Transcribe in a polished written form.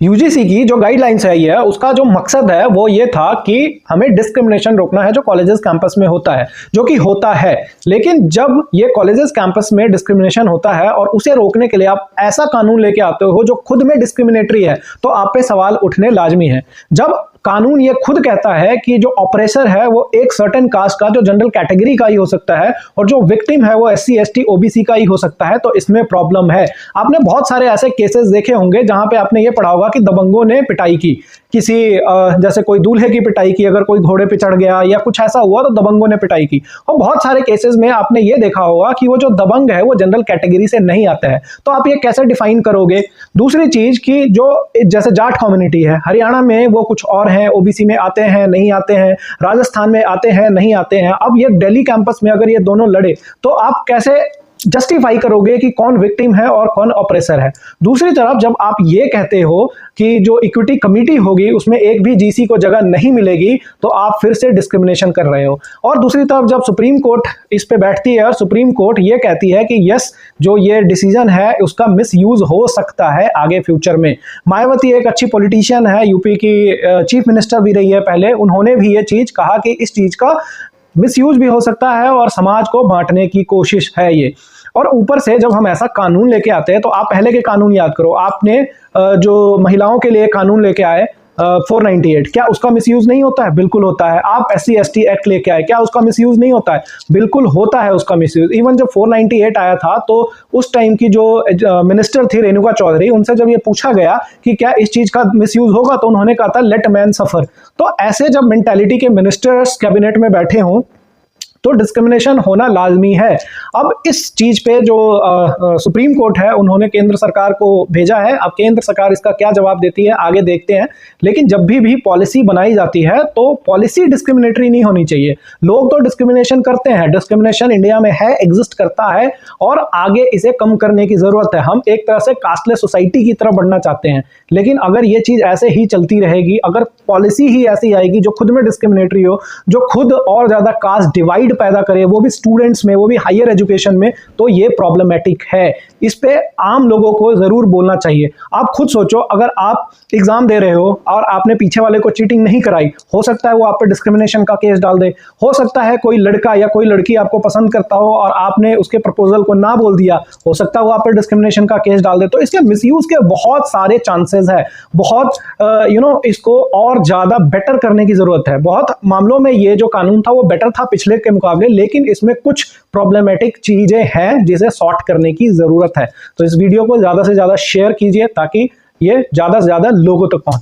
UGC की जो guidelines है उसका जो मकसद है वो ये था कि हमें डिस्क्रिमिनेशन रोकना है जो कॉलेजेस कैंपस में होता है, जो कि होता है। लेकिन जब ये कॉलेजेस कैंपस में डिस्क्रिमिनेशन होता है और उसे रोकने के लिए आप ऐसा कानून लेके आते हो जो खुद में डिस्क्रिमिनेटरी है, तो आप पे सवाल उठने लाजमी है। जब कानून ये खुद कहता है कि जो ऑपरेसर है वो एक सर्टेन कास्ट का, जो जनरल कैटेगरी का ही हो सकता है, और जो विक्टिम है वो एससी एसटी ओबीसी का ही हो सकता है, तो इसमें प्रॉब्लम है। आपने बहुत सारे ऐसे केसेस देखे होंगे जहां पे आपने ये पढ़ा होगा कि दबंगों ने पिटाई की, किसी जैसे कोई दूल्हे की पिटाई की, अगर कोई घोड़े पे चढ़ गया या कुछ ऐसा हुआ तो दबंगों ने पिटाई की। और बहुत सारे केसेस में आपने ये देखा होगा कि वो जो दबंग है वो जनरल कैटेगरी से नहीं आता है, तो आप ये कैसे डिफाइन करोगे? दूसरी चीज कि जो जैसे जाट कम्युनिटी है, हरियाणा में वो कुछ और है, ओबीसी में आते हैं नहीं आते हैं, राजस्थान में आते हैं नहीं आते हैं। अब ये दिल्ली कैंपस में अगर ये दोनों लड़े तो आप कैसे जस्टिफाई करोगे कि कौन विक्टिम है और कौन ऑपरेसर है? दूसरी तरफ जब आप ये कहते हो कि जो इक्विटी कमेटी होगी उसमें एक भी जीसी को जगह नहीं मिलेगी, तो आप फिर से डिस्क्रिमिनेशन कर रहे हो। और दूसरी तरफ जब सुप्रीम कोर्ट इस पे बैठती है और सुप्रीम कोर्ट ये कहती है कि यस, जो ये डिसीजन है उसका मिसयूज हो सकता है आगे फ्यूचर में। मायावती एक अच्छी पॉलिटिशियन है, यूपी की चीफ मिनिस्टर भी रही है पहले, उन्होंने भी ये चीज कहा कि इस चीज का मिसयूज भी हो सकता है और समाज को बांटने की कोशिश है ये। और ऊपर से जब हम ऐसा कानून लेके आते हैं तो आप पहले के कानून याद करो। आपने जो महिलाओं के लिए कानून लेके आए 498, क्या उसका मिसयूज नहीं होता है? बिल्कुल होता है। आप एससी एसटी एक्ट लेके आए, क्या उसका मिसयूज नहीं होता है? बिल्कुल होता है उसका मिसयूज। इवन जब 498 आया था तो उस टाइम की जो मिनिस्टर थी रेणुका चौधरी, उनसे जब ये पूछा गया कि क्या इस चीज का मिसयूज होगा, तो उन्होंने कहा था लेट मैन सफर। तो ऐसे जब मेंटालिटी के मिनिस्टर्स कैबिनेट में बैठे हों तो डिस्क्रिमिनेशन होना लाजमी है। अब इस चीज पे जो सुप्रीम कोर्ट है उन्होंने केंद्र सरकार को भेजा है। अब केंद्र सरकार इसका क्या जवाब देती है आगे देखते हैं। लेकिन जब भी पॉलिसी बनाई जाती है तो पॉलिसी डिस्क्रिमिनेटरी नहीं होनी चाहिए। लोग तो डिस्क्रिमिनेशन करते हैं, डिस्क्रिमिनेशन इंडिया में है, एग्जिस्ट करता है, और आगे इसे कम करने की जरूरत है। हम एक तरह से कास्टलेस सोसाइटी की तरफ बढ़ना चाहते हैं, लेकिन अगर ये चीज ऐसे ही चलती रहेगी, अगर पॉलिसी ही ऐसी आएगी जो खुद में डिस्क्रिमिनेटरी हो, जो खुद और ज्यादा कास्ट डिवाइड पैदा करे, वो भी स्टूडेंट्स में, वो भी हायर एजुकेशन में, तो ये प्रॉब्लमेटिक है। इस पे आम लोगों को जरूर बोलना चाहिए। आप खुद सोचो, अगर आप एग्जाम दे रहे हो और आपने पीछे वाले को चीटिंग नहीं कराई, हो सकता है वो आप पे डिस्क्रिमिनेशन का केस डाल दे। हो सकता है कोई लड़का या कोई लड़की आपको पसंद करता हो और आपने उसके प्रपोजल को ना बोल दिया, हो सकता है वो आप पे डिस्क्रिमिनेशन का केस डाल दे। तो इसके मिसयूज के बहुत सारे चांसेस है। बहुत इसको और ज्यादा बेटर करने की जरूरत है। बहुत मामलों में ये जो कानून था वो बेटर था पिछले के मुकाबले, लेकिन इसमें कुछ प्रॉब्लमेटिक चीजें हैं जिसे सॉर्ट करने की जरूरत है। तो इस वीडियो को ज्यादा से ज्यादा शेयर कीजिए ताकि ये ज्यादा से ज्यादा लोगों तक पहुंचे।